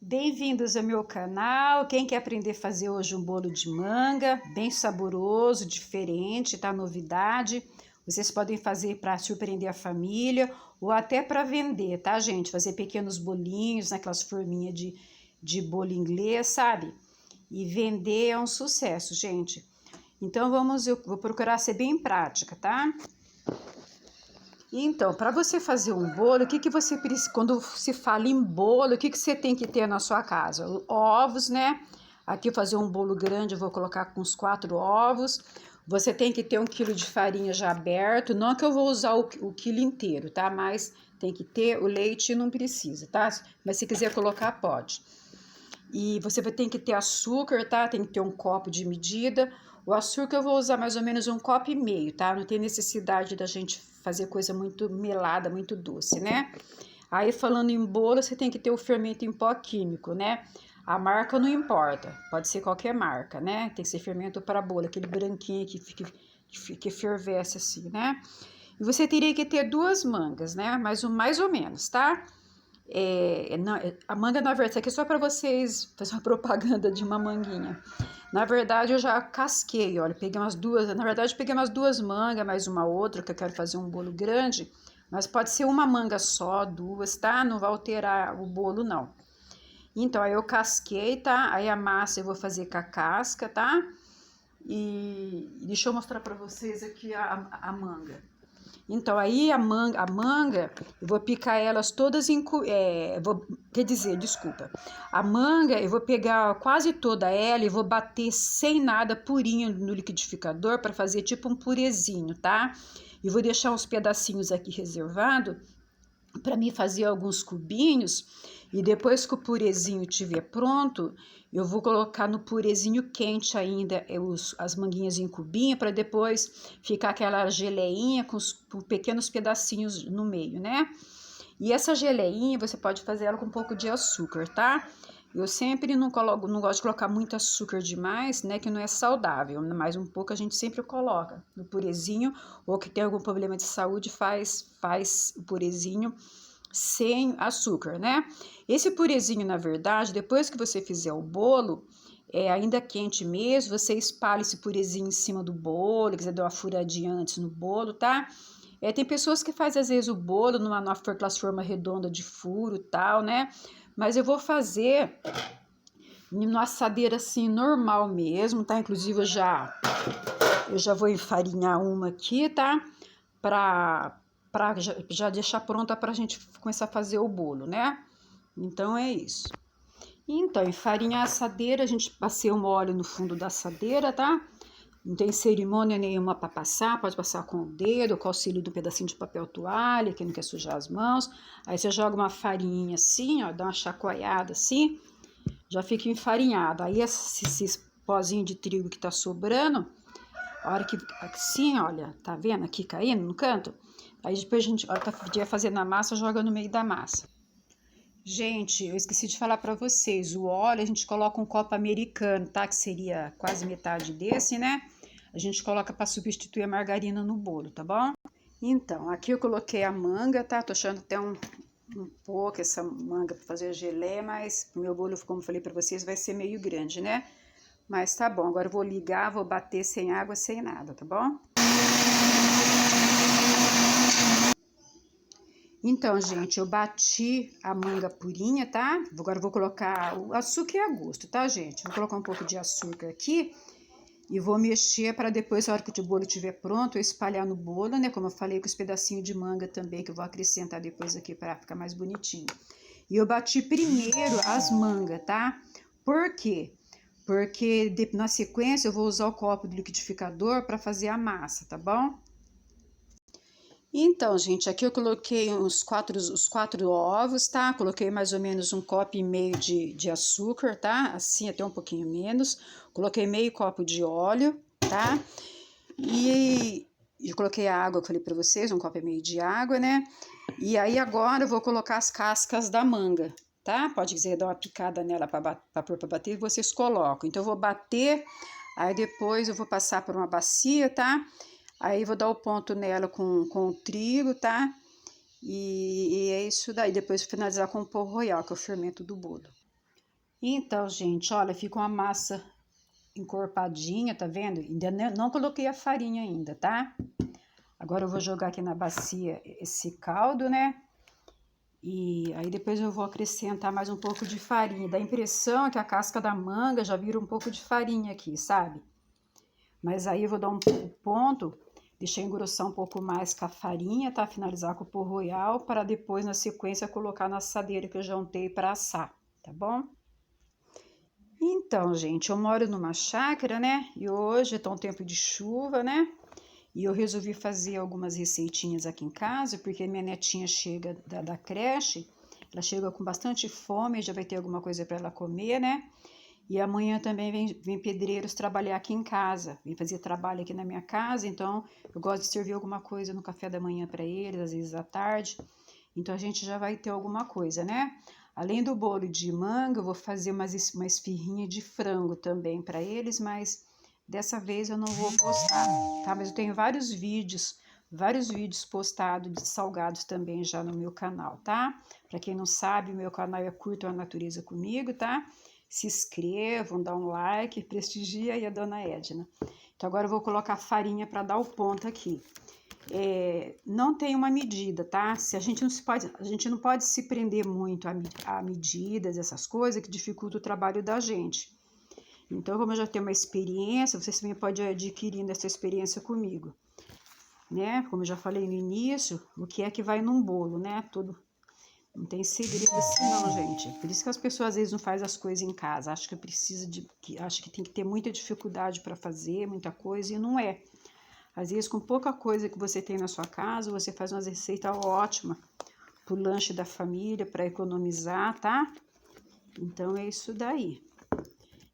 Bem-vindos ao meu canal. Quem quer aprender a fazer hoje um bolo de manga, bem saboroso, diferente, tá? Novidade. Vocês podem fazer para surpreender a família ou até para vender, tá, gente? Fazer pequenos bolinhos naquelas forminhas de bolo inglês, sabe? E vender é um sucesso, gente. Então eu vou procurar ser bem prática, tá? Então, para você fazer um bolo, o que que você precisa? Quando se fala em bolo, o que que você tem que ter na sua casa? Ovos, né? Aqui eu fazer um bolo grande, eu vou colocar com uns 4 ovos. Você tem que ter 1 quilo de farinha já aberto. Não que eu vou usar o quilo inteiro, tá? Mas tem que ter, o leite não precisa, tá? Mas se quiser colocar, pode. E você vai ter que ter açúcar, tá? Tem que ter 1 copo de medida. O açúcar eu vou usar mais ou menos 1,5 copo, tá? Não tem necessidade da gente fazer coisa muito melada, muito doce, né? Aí, falando em bolo, você tem que ter o fermento em pó químico, né? A marca não importa, pode ser qualquer marca, né? Tem que ser fermento para bolo, aquele branquinho que fervesce assim, né? E você teria que ter 2 mangas, né? Mais ou menos, tá? A manga, na verdade, isso aqui é só para vocês fazer uma propaganda de uma manguinha. Na verdade, eu já casquei, olha, peguei umas 2, na verdade, peguei umas 2 mangas, mais uma outra, que eu quero fazer um bolo grande, mas pode ser uma manga só, 2, tá? Não vai alterar o bolo, não. Então, aí eu casquei, tá? Aí a massa eu vou fazer com a casca, tá? E deixa eu mostrar para vocês aqui a manga. Então, aí a manga, eu vou picar elas todas quer dizer, desculpa. A manga, eu vou pegar quase toda ela e vou bater sem nada, purinho no liquidificador para fazer tipo um purezinho, tá? E vou deixar uns pedacinhos aqui reservado para mim fazer alguns cubinhos. E depois que o purezinho estiver pronto, eu vou colocar no purezinho quente ainda as manguinhas em cubinho, para depois ficar aquela geleinha com pequenos pedacinhos no meio, né? E essa geleinha você pode fazer ela com um pouco de açúcar, tá? Eu sempre não gosto de colocar muito açúcar demais, né? Que não é saudável, mas um pouco a gente sempre coloca no purezinho, ou que tem algum problema de saúde, faz o purezinho sem açúcar, né? Esse purezinho, na verdade, depois que você fizer o bolo, ainda quente mesmo, você espalha esse purezinho em cima do bolo, quiser dar uma furadinha antes no bolo, tá? Tem pessoas que fazem, às vezes, o bolo naquelas formas redondas de furo e tal, né? Mas eu vou fazer numa assadeira, assim, normal mesmo, tá? Inclusive, eu já vou enfarinhar uma aqui, tá? Para já deixar pronta para a gente começar a fazer o bolo, né? Então, é isso. Então, enfarinhar a assadeira, a gente passeia um óleo no fundo da assadeira, tá? Não tem cerimônia nenhuma para passar, pode passar com o dedo, com o auxílio de um pedacinho de papel toalha, que não quer sujar as mãos. Aí você joga uma farinha assim, ó, dá uma chacoalhada assim, já fica enfarinhada. Aí esse pozinho de trigo que tá sobrando, a hora que assim, olha, tá vendo aqui caindo no canto? Aí depois a gente, a hora que vai fazer na massa, joga no meio da massa. Gente, eu esqueci de falar para vocês, o óleo a gente coloca um copo americano, tá? Que seria quase metade desse, né? A gente coloca para substituir a margarina no bolo, tá bom? Então, aqui eu coloquei a manga, tá? Tô achando até um pouco essa manga para fazer gelé, mas o meu bolo, como eu falei para vocês, vai ser meio grande, né? Mas tá bom, agora eu vou ligar, vou bater sem água, sem nada, tá bom? Então, gente, eu bati a manga purinha, tá? Agora eu vou colocar o açúcar a gosto, tá, gente? Vou colocar um pouco de açúcar aqui e vou mexer para depois, a hora que o bolo estiver pronto, eu espalhar no bolo, né? Como eu falei, com os pedacinhos de manga também, que eu vou acrescentar depois aqui para ficar mais bonitinho. E eu bati primeiro as mangas, tá? Por quê? Porque na sequência eu vou usar o copo do liquidificador para fazer a massa, tá bom? Então, gente, aqui eu coloquei os 4 ovos, tá? Coloquei mais ou menos 1,5 copo de açúcar, tá? Assim, até um pouquinho menos. Coloquei meio copo de óleo, tá? E eu coloquei a água, eu falei pra vocês, 1,5 copo de água, né? E aí agora eu vou colocar as cascas da manga, tá? Pode quiser dar uma picada nela pra pôr pra bater, vocês colocam. Então eu vou bater, aí depois eu vou passar por uma bacia, tá? Aí vou dar o ponto nela com o trigo, tá? E é isso daí. Depois finalizar com o pão royal, que é o fermento do bolo. Então, gente, olha, fica uma massa encorpadinha, tá vendo? Ainda não coloquei a farinha ainda, tá? Agora eu vou jogar aqui na bacia esse caldo, né? E aí depois eu vou acrescentar mais um pouco de farinha. Dá a impressão que a casca da manga já vira um pouco de farinha aqui, sabe? Mas aí eu vou dar um ponto, deixar engrossar um pouco mais com a farinha, tá? Finalizar com o pó royal, para depois, na sequência, colocar na assadeira que eu já untei para assar, tá bom? Então, gente, eu moro numa chácara, né? E hoje tá um tempo de chuva, né? E eu resolvi fazer algumas receitinhas aqui em casa, porque minha netinha chega da creche, ela chega com bastante fome, já vai ter alguma coisa para ela comer, né? E amanhã também vem pedreiros trabalhar aqui em casa, vem fazer trabalho aqui na minha casa, então eu gosto de servir alguma coisa no café da manhã para eles, às vezes à tarde. Então a gente já vai ter alguma coisa, né? Além do bolo de manga, eu vou fazer uma esfirrinha de frango também para eles, mas dessa vez eu não vou postar, tá? Mas eu tenho vários vídeos postados de salgados também já no meu canal, tá? Para quem não sabe, o meu canal é Curtam a Natureza Comigo, tá? Se inscrevam, dá um like, prestigia aí a Dona Edna. Então agora eu vou colocar farinha para dar o ponto aqui. Não tem uma medida, tá? A gente não pode se prender muito a medidas, essas coisas que dificultam o trabalho da gente. Então, como eu já tenho uma experiência, vocês também podem ir adquirindo essa experiência comigo, né? Como eu já falei no início, o que é que vai num bolo, né? Não tem segredo assim não, gente. Por isso que as pessoas às vezes não fazem as coisas em casa. Acho que tem que ter muita dificuldade para fazer, muita coisa, e não é. Às vezes, com pouca coisa que você tem na sua casa, você faz uma receita ótima pro lanche da família, para economizar, tá? Então, é isso daí.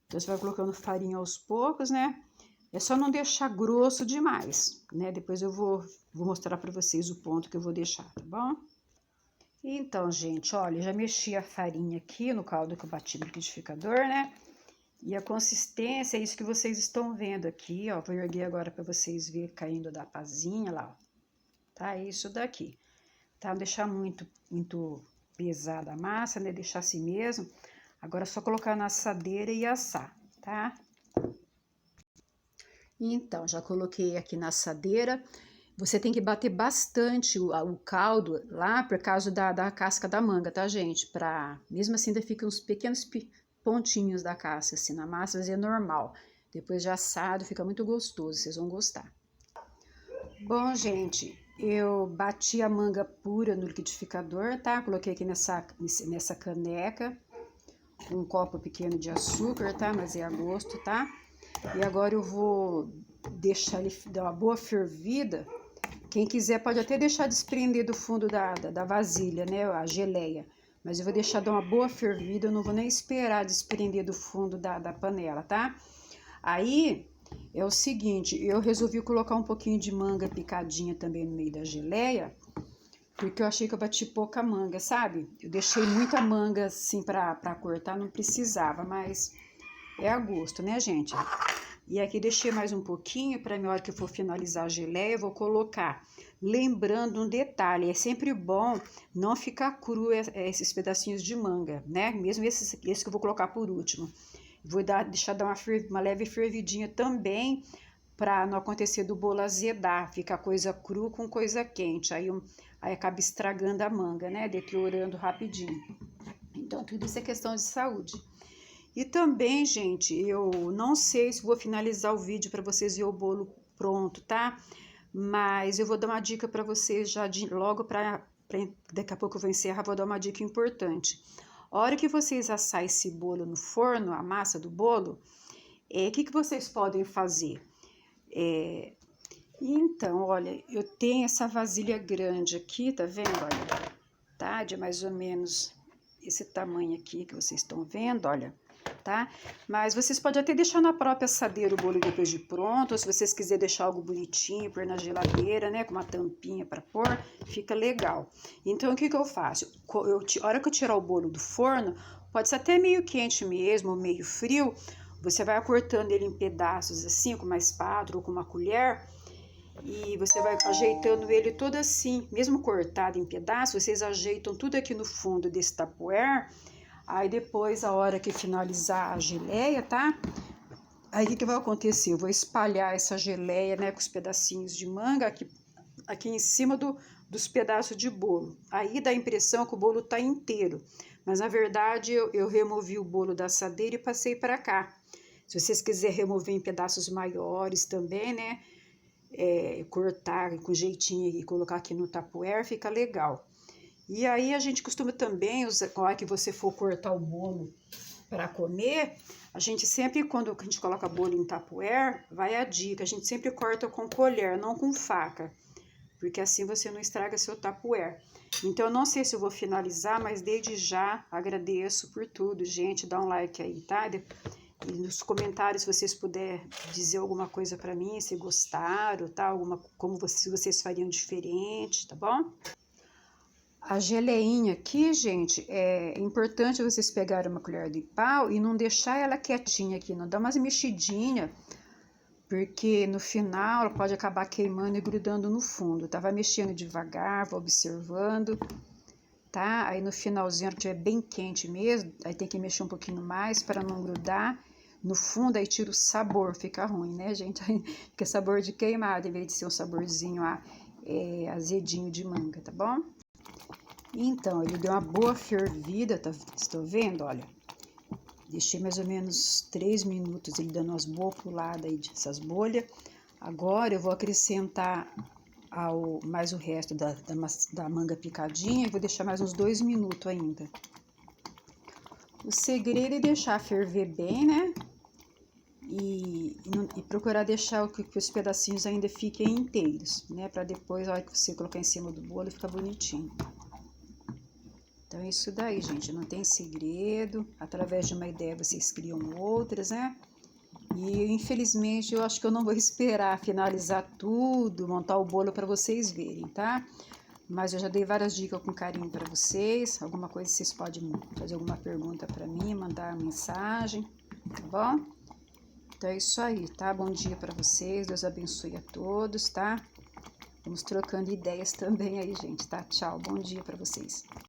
Então, você vai colocando farinha aos poucos, né? É só não deixar grosso demais, né? Depois eu vou mostrar para vocês o ponto que eu vou deixar, tá bom? Então, gente, olha, já mexi a farinha aqui no caldo que eu bati no liquidificador, né? E a consistência é isso que vocês estão vendo aqui, ó. Vou erguer agora para vocês verem caindo da pazinha lá, ó. Tá? Isso daqui. Tá? Não deixar muito pesada a massa, né? Deixar assim mesmo. Agora é só colocar na assadeira e assar, tá? Então, já coloquei aqui na assadeira. Você tem que bater bastante o caldo lá por causa da casca da manga, tá, gente? Mesmo assim, ainda ficam uns pequenos pontinhos da casca, assim, na massa, mas é normal. Depois de assado, fica muito gostoso, vocês vão gostar. Bom, gente, eu bati a manga pura no liquidificador, tá? Coloquei aqui nessa caneca, um copo pequeno de açúcar, tá? Mas é a gosto, tá? E agora eu vou deixar ele dar uma boa fervida. Quem quiser pode até deixar desprender do fundo da vasilha, né? A geleia. Mas eu vou deixar dar uma boa fervida, eu não vou nem esperar desprender do fundo da panela, tá? Aí é o seguinte, eu resolvi colocar um pouquinho de manga picadinha também no meio da geleia, porque eu achei que eu bati pouca manga, sabe? Eu deixei muita manga assim pra cortar, não precisava, mas é a gosto, né, gente? E aqui deixei mais um pouquinho para na hora que eu for finalizar a geleia, eu vou colocar. Lembrando um detalhe, é sempre bom não ficar cru esses pedacinhos de manga, né? Mesmo esse que eu vou colocar por último. Vou deixar dar uma leve fervidinha também, para não acontecer do bolo azedar, ficar coisa cru com coisa quente. Aí acaba estragando a manga, né? Deteriorando rapidinho. Então, tudo isso é questão de saúde. E também, gente, eu não sei se vou finalizar o vídeo para vocês verem o bolo pronto, tá? Mas eu vou dar uma dica para vocês já logo daqui a pouco eu vou encerrar, vou dar uma dica importante. A hora que vocês assar esse bolo no forno, a massa do bolo, o que vocês podem fazer? Então, olha, eu tenho essa vasilha grande aqui, tá vendo? Olha, tá? De mais ou menos esse tamanho aqui que vocês estão vendo, olha. Tá? Mas vocês podem até deixar na própria assadeira o bolo depois de pronto, ou se vocês quiserem deixar algo bonitinho, pôr na geladeira, né, com uma tampinha para pôr, fica legal. Então, o que eu faço? A hora que eu tirar o bolo do forno, pode ser até meio quente mesmo, ou meio frio, você vai cortando ele em pedaços assim, com uma espátula ou com uma colher, e você vai ajeitando ele todo assim, mesmo cortado em pedaços, vocês ajeitam tudo aqui no fundo desse tupperware. Aí depois, a hora que finalizar a geleia, tá? Aí o que vai acontecer? Eu vou espalhar essa geleia, né, com os pedacinhos de manga aqui em cima dos pedaços de bolo. Aí dá a impressão que o bolo tá inteiro, mas na verdade eu removi o bolo da assadeira e passei para cá. Se vocês quiserem remover em pedaços maiores também, né, cortar com jeitinho e colocar aqui no tupperware, fica legal. E aí a gente costuma também, na hora que você for cortar o bolo para comer, a gente sempre, quando a gente coloca bolo em tupperware, vai a dica, a gente sempre corta com colher, não com faca, porque assim você não estraga seu tupperware. Então, eu não sei se eu vou finalizar, mas desde já agradeço por tudo, gente, dá um like aí, tá? E nos comentários, se vocês puderem dizer alguma coisa para mim, se gostaram, tá? Se vocês fariam diferente, tá bom? A geleinha aqui, gente, é importante vocês pegarem uma colher de pau e não deixar ela quietinha aqui, não dá umas mexidinhas, porque no final ela pode acabar queimando e grudando no fundo, tá? Vai mexendo devagar, vai observando, tá? Aí no finalzinho, que estiver bem quente mesmo, aí tem que mexer um pouquinho mais para não grudar no fundo, aí tira o sabor, fica ruim, né, gente? Aí fica sabor de queimado, em vez de ser um saborzinho azedinho de manga, tá bom? Então, ele deu uma boa fervida, tá? Estão vendo? Olha, deixei mais ou menos 3 minutos ele dando umas boas puladas aí dessas bolhas. Agora eu vou acrescentar mais o resto da manga picadinha e vou deixar mais uns 2 minutos ainda. O segredo é deixar ferver bem, né? E procurar deixar que os pedacinhos ainda fiquem inteiros, né? Para depois, a hora que você colocar em cima do bolo, ficar bonitinho. Então, é isso daí, gente, não tem segredo, através de uma ideia vocês criam outras, né? E, infelizmente, eu acho que eu não vou esperar finalizar tudo, montar o bolo para vocês verem, tá? Mas eu já dei várias dicas com carinho para vocês, alguma coisa vocês podem fazer alguma pergunta para mim, mandar mensagem, tá bom? Então, é isso aí, tá? Bom dia para vocês, Deus abençoe a todos, tá? Vamos trocando ideias também aí, gente, tá? Tchau, bom dia para vocês.